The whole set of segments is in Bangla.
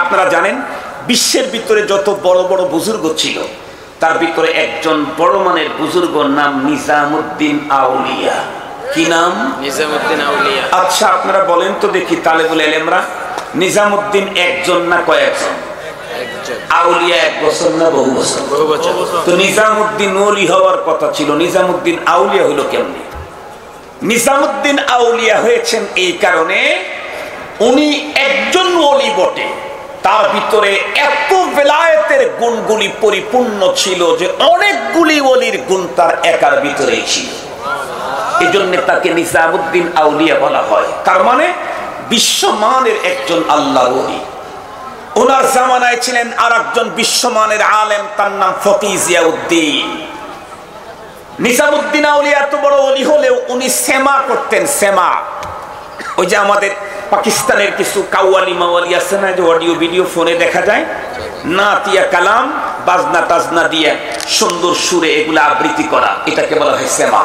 আপনারা জানেন বিশ্বের ভিতরে যত বড় বড় বুজুর্গ ছিল তার ভিতরে একজন বড় মানের বুজুর্গর নাম নিজামুদ্দিন আউলিয়া। কি নাম? নিজামুদ্দিন আউলিয়া। আচ্ছা আপনারা বলেন তো দেখি তালেবুল ইলমরা, নিজামুদ্দিন একজন না কয়েকজন? আউলিয়া এক বছর না বহু বছর? তো নিজামুদ্দিন ওলি হওয়ার কথা ছিল, নিজামুদ্দিন আউলিয়া হইল কেমনি? নিজামুদ্দিন আউলিয়া হয়েছেন এই কারণে উনি একজন ওলি বটে, তার ভিতরে এত বেলায়েতের গুণগুলি পরিপূর্ণ ছিল যে অনেকগুলি ওলির গুণ তার একার ভিতরেই ছিল। এই জন্য তাকে নিজামুদ্দিন আউলিয়া বলা হয়। তার মানে বিশ্বমানের একজন আল্লাহর ওলি। ওনার জামানায় ছিলেন আর একজন বিশ্বমানের আলেম, তার নাম ফকি জিয়াউদ্দিন। নিজামুদ্দিন আউলিয়া এত বড় ওলি হলেও উনি সেমা করতেন। সেমা ওই যে আমাদের পাকিস্তানের কিছু কাওয়ালি মাওয়ালি আছে না, যে অডিও ভিডিও ফোনে দেখা যায়, নাতিয়া কালাম বাজনা টাজনা দিয়ে সুন্দর সুরে এগুলা আবৃত্তি করা, এটাকে বলা হয় সেমা।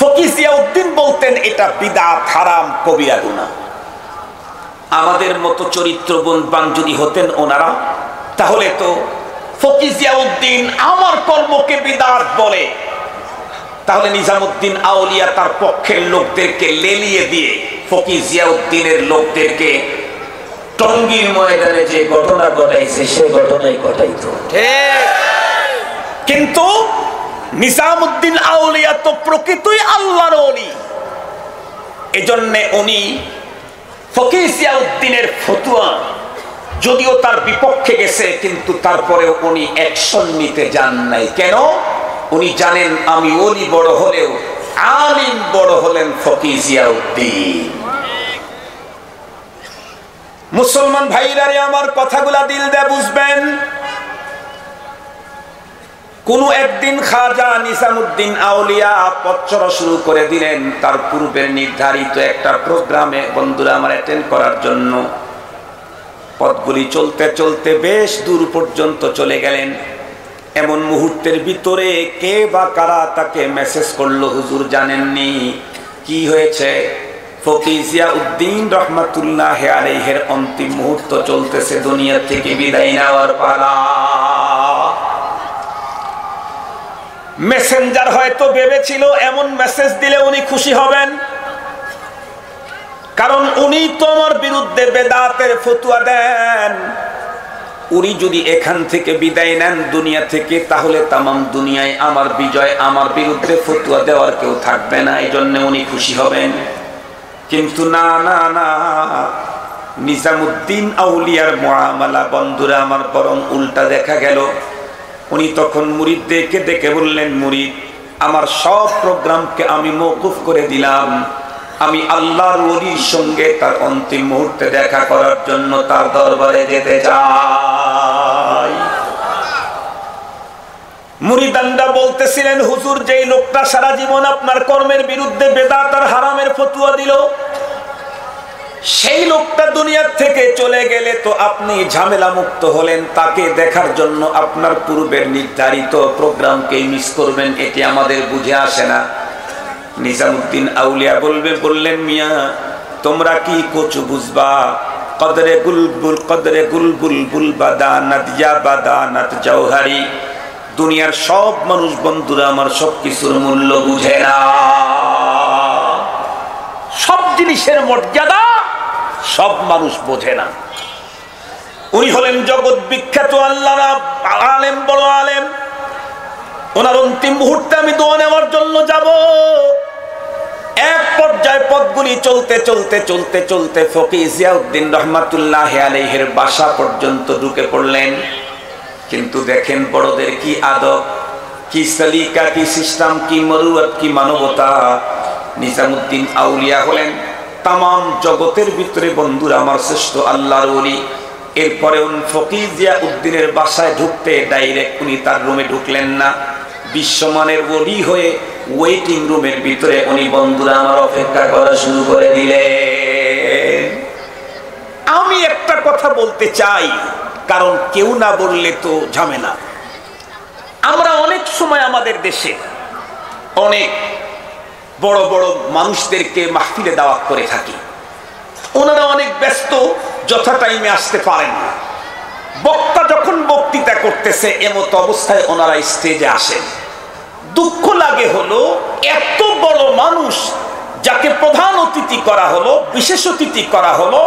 ফকি জিয়াউদ্দিন বলতেন এটা বিদআত, হারাম, কবিরা গুনাহ। আমাদের মতো চরিত্রবান যদি হতেন ওনারা, তাহলে তো ফকি জিয়াউদ্দিন আমার কর্মকে বিদআত বলে, তাহলে নিজামুদ্দিন আউলিয়া তার পক্ষের লোকদেরকে লেলিয়ে দিয়ে ফকি জিয়াউদ্দিনের লোকদেরকে টঙ্গীর ময়দানে যে ঘটনা ঘটাইছে সে ঘটনাই ঘটাইতো। কিন্তু নিজামুদ্দিন আউলিয়া তো প্রকৃতই আল্লাহর ওলি। এজন্য উনি ফকি জিয়াউদ্দিনের ফতোয়া যদিও তার বিপক্ষে গেছে, কিন্তু তারপরেও উনি অ্যাকশন নিতে যান নাই। কেন? উনি জানেন আমি ওলি বড় হলেও আলিম বড় হলেন ফকি জিয়াউদ্দিন। মুসলমান ভাইরা আমার কথাগুলা দিল দিয়ে বুঝবেন। কোন একদিন খাজা নিজামুদ্দিন আউলিয়া পথ চলা শুরু করে দিলেন তার পূর্বের নির্ধারিত একটা প্রোগ্রামে বন্ধুরা আমার অ্যাটেন্ড করার জন্য। পথগুলি চলতে চলতে বেশ দূর পর্যন্ত চলে গেলেন। এমন মুহূর্তের ভিতরে কে বা কারা তাকে মেসেজ করলো, হুজুর জানেননি কি হয়েছে? ফকি জিয়াউদ্দিন রহমাতুল্লাহ আলাইহির অন্তিম মুহূর্ত চলতেছে, দুনিয়া থেকে বিদায় নেওয়ার পালা। মেসেঞ্জার হয়তো ভেবেছিল এমন মেসেজ দিলে উনি খুশি হবেন, কারণ উনি তো আমার বিরুদ্ধে বেদাতের ফতোয়া দেন। উনি যদি এখান থেকে বিদায় নেন দুনিয়া থেকে, তাহলে তামাম দুনিয়ায় আমার বিজয়, আমার বিরুদ্ধে ফতোয়া দেওয়ার কেউ থাকবে না, এই জন্য উনি খুশি হবেন। কিন্তু না না না, নিজামুদ্দিন আউলিয়ার মুআমালা বন্ধুরা আমার বরং উল্টা দেখা গেল। উনি তখন মুরিদদেরকে ডেকে বললেন, মুরিদ আমার সব প্রোগ্রামকে আমি মওকুফ করে দিলাম, আমি আল্লাহর ওলির সঙ্গে তার অন্তিম মুহূর্তে দেখা করার জন্য তার দরবারে যেতে চাই। মুরিদানরা বলতেছিলেন, হুজুর যেই লোকটা সারা জীবন আপনার কর্মের বিরুদ্ধে বেদাত আর হারামের ফতোয়া দিল, সেই লোকটা দুনিয়ার থেকে চলে গেলে তো আপনি ঝামেলা মুক্ত হলেন, তাকে দেখার জন্য আপনার পূর্বের নির্ধারিত প্রোগ্রামকে মিস করবেন, এটি আমাদের বুঝে আসে না। নিজামুদ্দিন আউলিয়া বললেন, মিয়া তোমরা কি কচু বুঝবা? কদরে গুলবুল বাদানাত ইয়া বাদানাত জওহারি। দুনিয়ার সব মানুষ বন্ধুরা আমার সবকিছুর মূল্য বুঝে না, সব জিনিসের মর্যাদা সব মানুষ বোঝে না। উনি হলেন জগৎ বিখ্যাত আল্লাহর আলেম, বড় আলেম। ওনার অন্তিম মুহূর্তে আমি দোয়া নেওয়ার জন্য যাব। এক পর্যায়ে পথগুলি চলতে চলতে চলতে চলতে ফকি জিয়াউদ্দিন রহমাতুল্লাহ আলাইহির বাসা পর্যন্ত ঢুকে পড়লেন। কিন্তু দেখেন বড়দের কি আদব, কি সলিকা, কি সিস্টেম, কি মরুয়াত, কি মানবতা। নিজামুদ্দিন আউলিয়া হলেন তামাম জগতের ভিতরে বন্ধুরা আমার শ্রেষ্ঠ আল্লাহর ওলি। এরপরে ফকি জিয়াউদ্দিনের বাসায় ঢুকতে ডাইরেক্ট উনি তার রুমে ঢুকলেন না, বিশ্বমানের ওলি হয়ে ওয়েটিং রুমের ভিতরে উনি বন্ধুরা আমার অপেক্ষা করা শুরু করে দিলেন। আমি একটা কথা বলতে চাই, কারণ কেউ না বললে তো ঝামেলা। আমরা অনেক সময় আমাদের দেশে অনেক বড় বড় মানুষদেরকে মাহফিলে দাওয়াত করে থাকি, ওনারা অনেক ব্যস্ত, যথা টাইমে আসতে পারেন না। বক্তা যখন বক্তৃতা করতেছে এমত অবস্থায় ওনারা স্টেজে আসেন। দুঃখ লাগে হলো এত বড় মানুষ যাকে প্রধান অতিথি করা হলো, বিশেষ অতিথি করা হলো,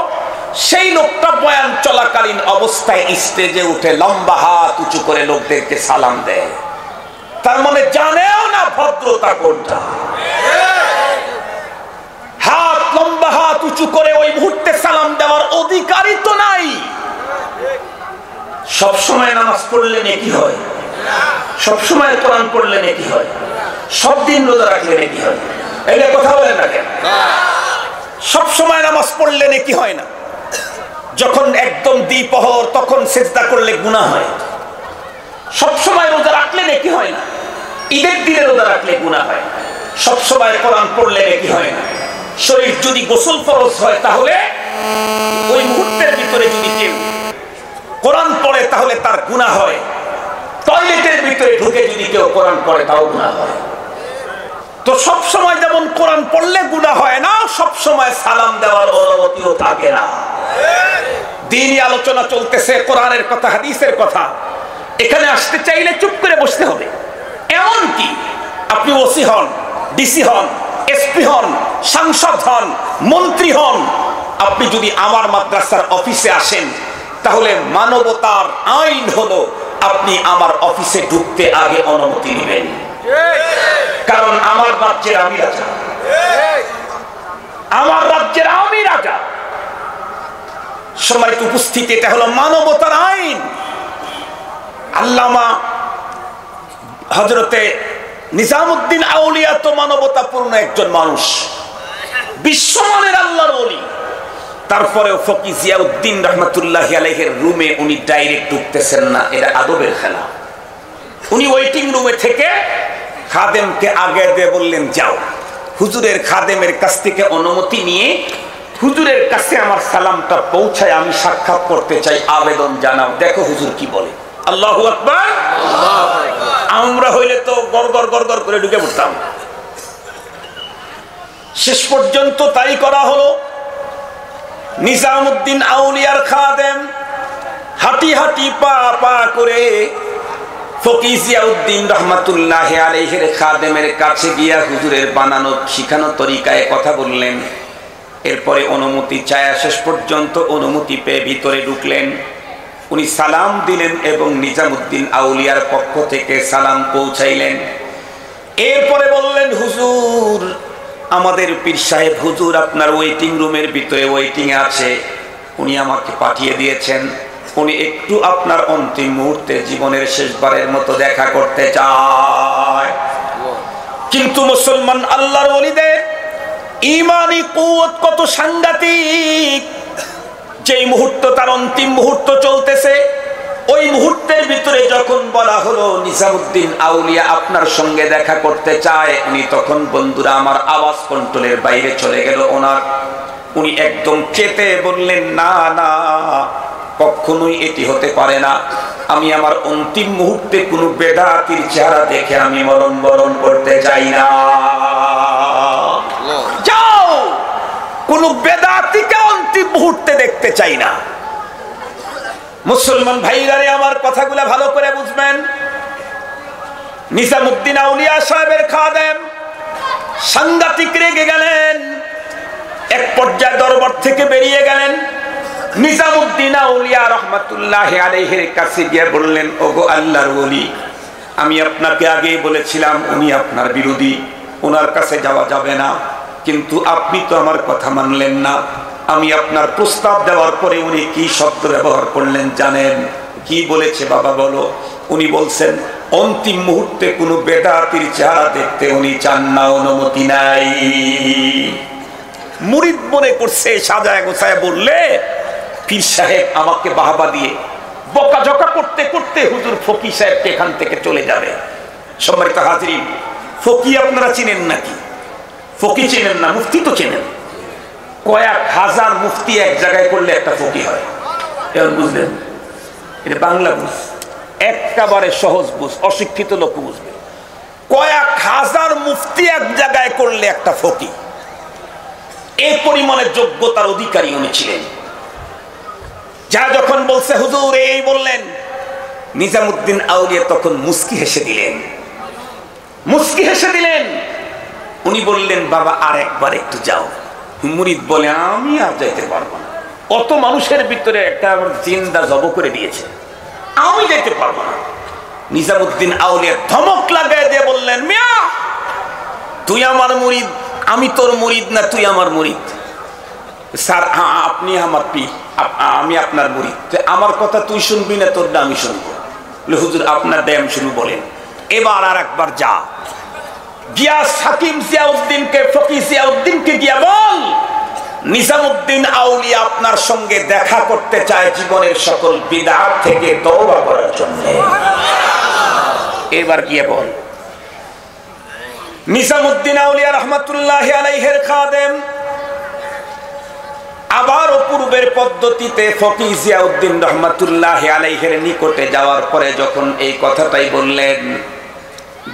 সেই লোকটা বয়ান চলাকালীন অবস্থায় স্টেজে উঠে লম্বা হাত উঁচু করে লোকদেরকে সালাম দেয়। তার মানে জানেও না ভদ্রতা কোনটা। হাত লম্বা হাত উঁচু করে ওই মুহূর্তে সালাম দেওয়ার অধিকারই তো নাই। সব সময় নামাজ পড়লে নেকি হয়, সব সময় কোরআন পড়লে নেকি হয়, সব দিন রোজা রাখলে নেকি হয়? এলে কথা বলেন না কেন? সব সময় নামাজ পড়লে নেকি হয় না। যখন একদম দ্বিপহর তখন সিজদা করলে গুনাহ হয়। সব সময় রোজা রাখলে নেকি হয় না, ঈদের দিনে রোজা রাখলে গুনাহ হয়। সব সময় কোরআন পড়লে নেকি হয় না। শরীর যদি গোসল ফরজ হয় তাহলে ওই মুহূর্তের ভিতরে যদি কেউ কোরআন পড়ে তাহলে তার গুনাহ হয়। টয়লেটের ভিতরে ঢুকে যদি কেউ কোরআন পড়ে তাও গুনাহ হয়। তো সব সময় যেমন কোরআন পড়লে গুনাহ হয় না, সব সময় সালাম দেওয়ার অনুমতিও থাকে না। দ্বীনি আলোচনা চলতেছে, কোরআনের কথা, হাদিসের কথা। এখানে আসতে চাইলে চুপ করে বসতে হবে। এমন কি আপনি ওসি হন, ডিসি হন, এসপি হন, সাংসদ হন, মন্ত্রী হন, আপনি যদি আমার মাদ্রাসার অফিসে আসেন তাহলে মানবতার আইন হলো আপনি আমার অফিসে ঢুকতে আগে অনুমতি নেবেন। কারণ আমার রাজ্যের আমি রাজা, আমার রাজ্যের আমি রাজা। সম্মানিত উপস্থিতি, এটা হলো মানবতার আইন। আল্লামা হযরতে নিজামুদ্দিন আউলিয়া তো মানবতাপূর্ণ একজন মানুষ, বিশ্বমানের আল্লাহর ওলি। তারপরেও ফকি জিয়াউদ্দিন রহমাতুল্লাহি আলাইহির রুমে উনি ডাইরেক্ট ঢুকতেছেন না, এটা আদবের খেলা। উনি ওয়েটিং রুমে থেকে খাদেমকে আগে দিয়ে বললেন, যাও হুজুরের খাদেমের কাছ থেকে অনুমতি নিয়ে হুজুরের কাছে আমার সালামটা পৌঁছায়, আমি সাক্ষাৎ করতে চাই, আবেদন জানাও, দেখো হুজুর কি বলে। আল্লাহু আকবার। আমরা হইলে তো গড়গড় গড়গড় করে ঢুকে পড়তাম। শেষ পর্যন্ত তাই করা হলো। নিজামুদ্দিন আউলিয়ার খাদেম হাঁটি হাঁটি পা পা করে ফকি জিয়াউদ্দিন রহমাতুল্লাহি আলাইহির খাদেমের কাছে গিয়া হুজুরের বানানো শিখানো তরিকায় কথা বললেন। এরপরে অনুমতি চায়া শেষ পর্যন্ত অনুমতি পেয়ে ভিতরে ঢুকলেন। উনি সালাম দিলেন এবং নিজামুদ্দিন আউলিয়ার পক্ষ থেকে সালাম পৌঁছাইলেন। এরপরে বললেন, হুজুর আমাদের পীর সাহেব হুজুর আপনার ওয়েটিং রুমের ভিতরে ওয়েটিং এ আছে, উনি আমাকে পাঠিয়ে দিয়েছেন, উনি একটু আপনার অন্তিম মুহূর্তে জীবনের শেষবারের মতো দেখা করতে চায়। কিন্তু মুসলমান আল্লাহর ওলিদের ঈমানি কুওয়াত কত সাংঘাতিক। যেই মুহূর্ত তার অন্তিম মুহূর্ত চলতেছে, ওই মুহূর্তের ভিতরে যখন বলা হলো নিজামুদ্দিন আউলিয়া আপনার সঙ্গে দেখা করতে চায়, উনি তখন বন্ধুরা আমার আওয়াজ কন্ট্রোলের বাইরে চলে গেল ওনার। উনি একদম চেতে বললেন, না না, কখনোই এটি হতে পারে না। আমি আমার অন্তিম মুহূর্তে কোনো বেদাতির চেহারা দেখে আমি মরণ বরণ করতে চাই না। যাও, কোন বেদাতিকে অন্তিম মুহূর্তে দেখতে চাই না। মুসলমান ভাইরা আমার কথাগুলো ভালো করে বুঝবেন। নিজামুদ্দিন আউলিয়া সাহেবের খাদেম সাংঘাতিক রেগে গেলেন। এক পর্যায়ে দরবার থেকে বেরিয়ে গেলেন। নিজামুদ্দিন আউলিয়া রহমাতুল্লাহি আলাইহির কাছে গিয়ে বললেন, ওগো আল্লাহর ওলি, আমি আপনাকে আগেই বলেছিলাম উনি আপনার বিরোধী, ওনার কাছে যাওয়া যাবে না, কিন্তু আপনি তো আমার কথা মানলেন না। আমি আপনার প্রস্তাব দেওয়ার পরে উনি কি শব্দ ব্যবহার করলেন জানেন? কি বলেছে বাবা বলো? উনি বলছেন, অন্তিম মুহূর্তে কোনো বেদাতির চেহারা দেখতে উনি চান না, অনুমতি নাই। মুরিদ মনে করছে সাজায় গোছায় বললে পীর সাহেব আমাকে বাহবা দিয়ে বকাঝকা করতে করতে হুজুর ফকি সাহেবকে এখান থেকে চলে যাবে। সম্মানিত হাজরিন, ফকি আপনারা চিনেন নাকি? ফকি চেনেন না, মুফতি তো চেনেন। কয়েক হাজার মুফতি এক জায়গায় করলে একটা ফকি হয়। এবার বুঝলেন? এটা বাংলা বুঝ, একেবারে সহজ বুঝ, অশিক্ষিত লোক বুঝবে। কয়েক হাজার মুফতি এক জায়গায় করলে একটা ফকি। এই পরিমাণে যোগ্যতার অধিকারী উনি ছিলেন। যা যখন বলছে হুজুর এই বললেন, নিজামুদ্দিন আউলিয়া তখন মুস্কি হেসে দিলেন, মুস্কি হেসে দিলেন। উনি বললেন বাবা আর একবার একটু যাও। মুরিদ বলে আমি আর যাইতে পারবো না, অত মানুষের ভিতরে একটা আমার জিন্দা জব করে দিয়েছে, আমি যাইতে পারবো না। নিজামুদ্দিন আউলিয়া ধমক লাগায় দিয়ে বললেন মিয়া তুই আমার মুরিদ, আমি তোর মুরিদ না, তুই আমার মুরিদ। স্যার আপনি আমার পীর, আমি আপনার মুরিদ, আমার কথা তুই শুনবি না তোর না আমি শুনবো। হুজুর আপনার দাম শুরু বলেন। এবার আর একবার যা, গিয়া হাকিম জিয়াউদ্দিনকে, ফকিহ জিয়াউদ্দিনকে গিয়া বল নিজামুদ্দিন আউলিয়া আপনার সঙ্গে দেখা করতে চায় জীবনের সকল বিদআত থেকে তওবা করার জন্য। এবার গিয়ে বল। নিজামুদ্দিন আউলিয়া রহমাতুল্লাহি আলাইহির খাদেম আবার পূর্বের পদ্ধতিতে ফকিহ জিয়াউদ্দিন রহমাতুল্লাহি আলাইহির নিকটে যাওয়ার পরে যখন এই কথাটাই বললেন,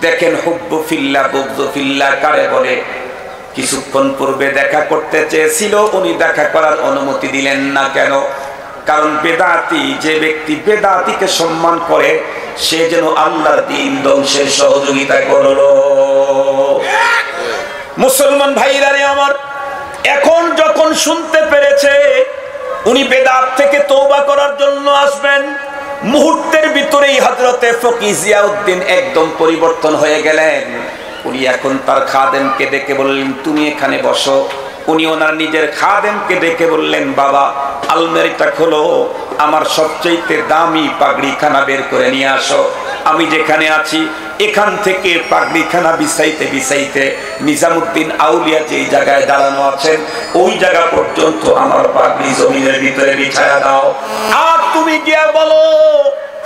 দেখেন হুব্বু ফিল্লাহ বুগযু ফিল্লাহ কারে বলে। কিছুক্ষণ পূর্বে দেখা করতে চেয়েছিল, উনি দেখা করার অনুমতি দিলেন না। কেন? কারণ বেদাতি, যে ব্যক্তি বেদাতিকে সম্মান করে সে যেন আল্লাহর দ্বীন ধ্বংসের সহযোগিতা করলো। মুসলমান ভাইরা রে আমার, এখন যখন শুনতে পেরেছে উনি বেদাত থেকে তওবা করার জন্য আসবেন, মুহূর্তের ভিতরেই হযরতে ফকিহ জিয়াউদ্দিন একদম পরিবর্তন হয়ে গেলেন। উনি এখন তার খাদেমকে ডেকে বললেন তুমি এখানে বসো। উনি ওনার নিজের খাদেমকে ডেকে বললেন বাবা আলমারিটা খোলো, আমার সবচেয়ে দামি পাগড়িখানা বের করে নিয়ে আসো। আমি যেখানে আছি এখান থেকে পাগড়িখানা বিছাইতে বিছাইতে নিজামুদ্দিন আউলিয়া যেই জায়গায় দাঁড়ানো আছেন ওই জায়গা পর্যন্ত আমার পাগড়ি জমিনের ভিতরে বিছায়া দাও। আর তুমি গিয়া বলো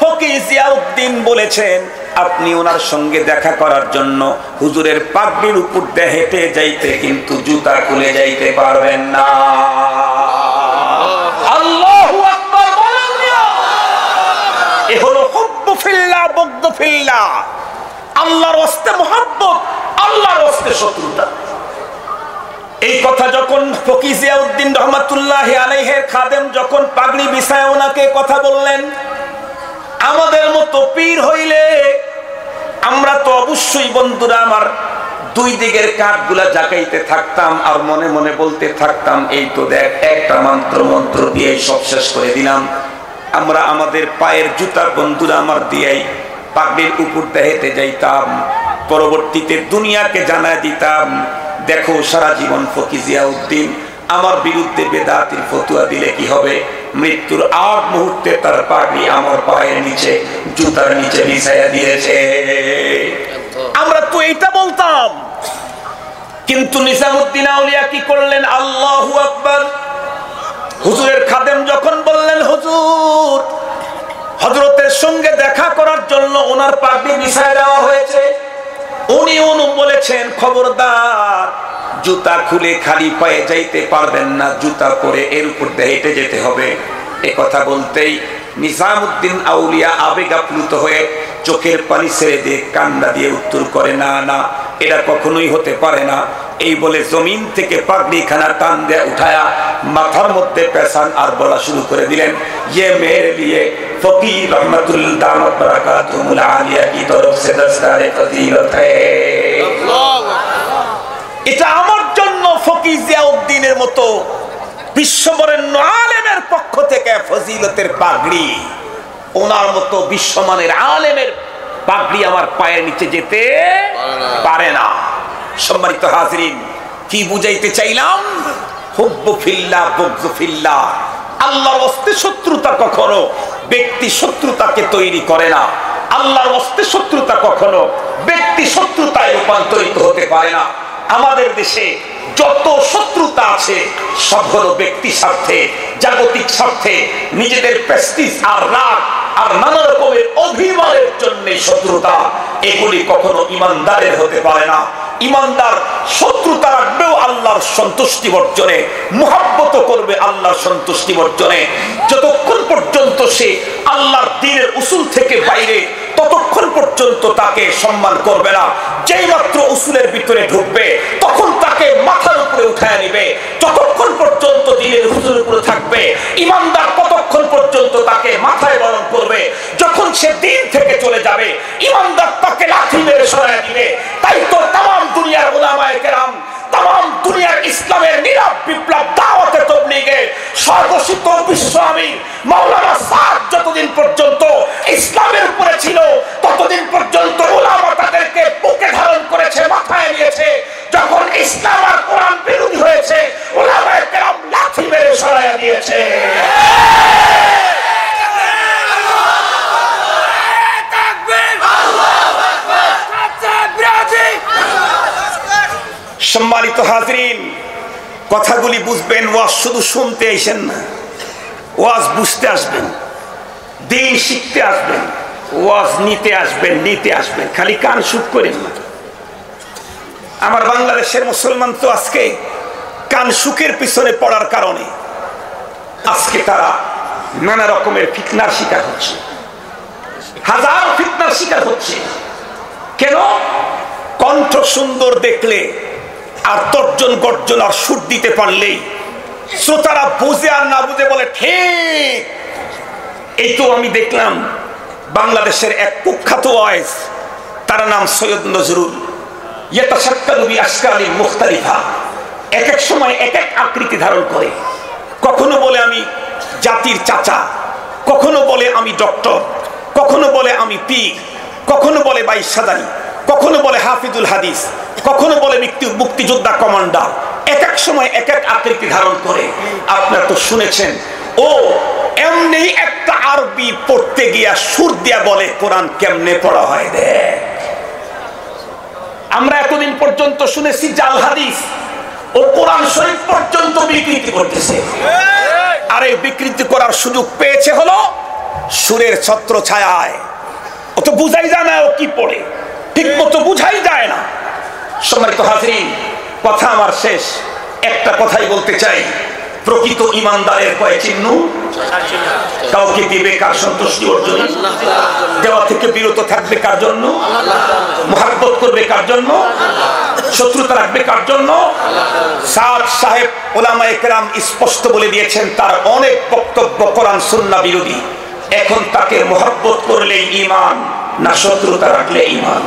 ফকিহ জিয়াউদ্দিন বলেছেন আপনি ওনার সঙ্গে দেখা করার জন্য হুজুরের পাগড়ির উপর দিয়ে হেঁটে যাইতে কিন্তু জুতা খুলে যাইতে পারবেন না। আল্লাহু আকবার বলেন না। এ হলো হুব্বু ফিল্লাহ বুগযু ফিল্লাহ, আল্লাহর ওয়াস্তে মুহাব্বত, আল্লাহর ওয়াস্তে শত্রুতা। এই কথা যখন ফকিহ জিয়াউদ্দিন রহমাতুল্লাহি আলাইহির খাদেম যখন পাগড়ি বিছায় ওনাকে কথা বললেন, আমাদের মতো পীর হইলে আমরা তো অবশ্যই বন্ধুরা আমার দুই দিকের কাঠগুলা জাগাইতে থাকতাম আর মনে মনে বলতে থাকতাম এই তো দেখ একটা মন্ত্র দিয়ে সব শেষ করে দিলাম। আমরা আমাদের পায়ের জুতা বন্ধুরা আমার দিয়েই পাগড়ির উপর হেঁটে যাইতাম, পরবর্তীতে দুনিয়াকে জানায় দিতাম দেখো সারা জীবন ফকিহ জিয়াউদ্দিন আমার বিরুদ্ধে বেদাতির ফতোয়া দিলে কি হবে, মৃত্যুর আগ মুহূর্তে তার পাগড়ি আমার পায়ের নিচে জুতার নিচে বিছায়া দিয়েছে। আমরা তো এইটা বলতাম, কিন্তু নিজামুদ্দিন আউলিয়া কি করলেন? আল্লাহু আকবার। হুজুরের খাদেম যখন বললেন হুজুর হযরতের সঙ্গে দেখা করার জন্য ওনার পাগড়ি বিছায়া দেওয়া হয়েছে, উনি বলেছেন খবরদার জুতা খুলে খালি পায়ে যাইতে পারবেন না, জুতা পরে এর উপর দিয়ে হেঁটে যেতে হবে। এ কথা বলতেই নিজামুদ্দিন আউলিয়া আবেগ আপ্লুত হয়ে চোখের পানি ছেড়ে দিয়ে কান্না দিয়ে উত্তর করে না না এটা কখনোই হতে পারে না। এই বলে জমিন থেকে পাগড়িখানা টান দিয়ে উঠায়া মাথার মধ্যে পেছান আর বলা শুরু করে দিলেন ये मेरे लिए फकीर रहमतुल्लाह दामत बरकातुहुल आलिया की तरफ से दस्तारे फजीलत है। এটা আমার জন্য ফকিহ জিয়াউদ্দিনের মতো বিশ্ববরেণ্য আলেমের পক্ষ থেকে ফজিলতের পাগড়ি, ওনার মতো বিশ্বমানের আলেমের পাগড়ি আমার পায়ের নিচে যেতে পারে না। সম্মানিত হাজিরিন, কি বুঝাইতে চাইলাম? হুব্বু ফিল্লাহ বুগযু ফিল্লাহ, আল্লাহর ওয়াস্তে শত্রুতা কখনো ব্যক্তি শত্রুতাকে তৈরি করে না। আল্লাহর ওয়াস্তে শত্রুতা কখনো ব্যক্তি শত্রুতায় রূপান্তরিত হতে পারে না। আমাদের দেশে যত শত্রুতা আছে সব হলো ব্যক্তি স্বার্থে, জাগতিক স্বার্থে, নিজেদের প্রেস্টিজ আর রাগ আর নানা রকমের অভিমানের জন্য শত্রুতা। এগুলি কখনো ইমানদারের হতে পারে না। ইমানদার শত্রুতা রাখবেও আল্লাহর সন্তুষ্টি বর্জনে, মুহাব্বত করবে আল্লাহর সন্তুষ্টি বর্জনে। যতক্ষণ পর্যন্ত সে আল্লাহর দ্বীনের উসুল থেকে বাইরে ততক্ষণ পর্যন্ত তাকে সম্মান করবে না। যেই মাত্র উসুলের ভিতরে ঢুকবে তখন তাকে মাথার উপরে উঠায় নিবে। যতক্ষণ পর্যন্ত দ্বীনের উসুলের উপরে থাকবে ইমানদার ততক্ষণ পর্যন্ত স্বঘোষিত বিশ্ব আমির মাওলানা সাদ যতদিন পর্যন্ত ইসলামের উপরে ছিল ততদিন পর্যন্ত উলামা তাদেরকে বুকে ধারণ করেছে, মাথায় নিয়েছে। যখন ইসলাম আর কোরআন বিরোধী হয়েছে উলামায়ে কেরাম লাঠি মেরে সরাইয়া দিয়েছে। সম্মানিত হাজরিন, কথাগুলি বুঝবেন। ওয়াজ শুধু শুনতে আসেন না, ওয়াজ বুঝতে আসবেন, দিন শিখতে আসবেন, ওয়াজ নিতে আসবেন, নিতে আসবেন, খালি কান সুখ করেন না। আমার বাংলাদেশের মুসলমান তো আজকে কান সুখের পিছনে পড়ার কারণে আজকে তারা নানা রকমের ফিতনার শিকার হচ্ছে, হাজার ফিতনার শিকার হচ্ছে। কেন? কণ্ঠ সুন্দর দেখলে আর তর্জন গর্জন আর সুর দিতে পারলেই শ্রোতারা বুঝে আর না বুঝে বলে ঠিক। এই তো আমি দেখলাম বাংলাদেশের এক কুখ্যাত ওয়াইজ, তার নাম সৈয়দ নজরুল, ইয়াতাশাক্কালু বিআশকালিন মুখতালিফা, এক এক সময় এক এক আকৃতি ধারণ করে। কখনো বলে আমি জাতির চাচা, কখনো বলে আমি ডক্টর, কখনো বলে আমি পীর, কখনো বলে বাইশ সাদারি, কখনো বলে হাফিজুল হাদিস, কখনো বলে মুক্তিযোদ্ধা কমান্ডার। এক এক সময় এক এক আকৃতি ধারণ করে। আপনারা তো শুনেছেন, ও এমনি একটা আরবি পড়তে গিয়া সুর দিয়া বলে কোরআন কেমনে পড়া হয় রে। আমরা এতদিন পর্যন্ত শুনেছি জাল হাদিস, ও কোরআন শরীফ পর্যন্ত বিকৃতি করতেছে। আর এই বিকৃতি করার সুযোগ পেয়েছে হলো সুরের ছত্র ছায়ায়। ও তো বুঝাই যায় না ও কি পড়ে, ঠিক মতো বুঝাই যায় না। সম্মানিত হাজরিন, কথা আমার শেষ, একটা কথাই বলতে চাই। প্রকৃত ইমানদারের কয় চিহ্ন? কাউকে দিবে কার সন্তুষ্টি অর্জনে, দেওয়া থেকে বিরত থাকবে কার জন্য, মহব্বত করবে কার জন্য, শত্রুতা রাখবে কার জন্য। সাদ সাহেব উলামায়ে কেরাম স্পষ্ট বলে দিয়েছেন তার অনেক বক্তব্য কোরআন সুন্নাহ বিরোধী। এখন তাকে মহব্বত করলেই ঈমান, না শত্রুতা রাখলে ঈমান।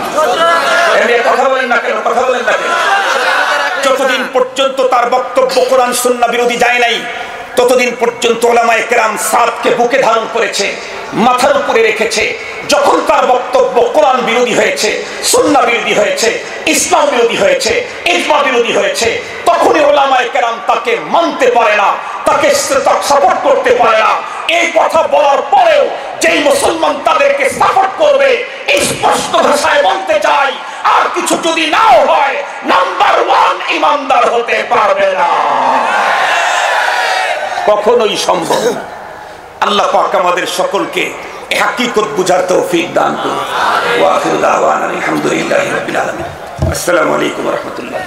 এমনি কথা বলেন না কেন, কথা বলেন না কেন? যতদিন পর্যন্ত তার বক্তব্য কোরআন সুন্নাহ বিরোধী যায় নাই ততদিন পর্যন্ত উলামায়ে কেরাম সাদকে বুকে ধারণ করেছে, মাথার উপরে রেখেছে। যখন তার বক্তব্য কোরআন বিরোধী হয়েছে, সুন্নাহ বিরোধী হয়েছে, ইসলাম বিরোধী হয়েছে, ইজমা বিরোধী হয়েছে, তখনই উলামায়ে কেরাম তাকে মানতে পারে না, তাকে সাপোর্ট করতে পারে না। এই কথা বলার পরেও যেই মুসলমান তাদেরকে সাপোর্ট করবে, স্পষ্ট ভাষায় বলতে চাই, আর কিছু যদি নাও হয় নাম্বার 1 ইমানদার হতে পারবে না, কখনোই সম্ভব না। আল্লাহ পাক আমাদের সকলকে হাকিকত বুঝার তৌফিক দান করুন। ওয়া আখিরু দাওয়ানা আলহামদুলিল্লাহি রাব্বিল আলামিন। আসসালামু আলাইকুম ওয়া রাহমাতুল্লাহ।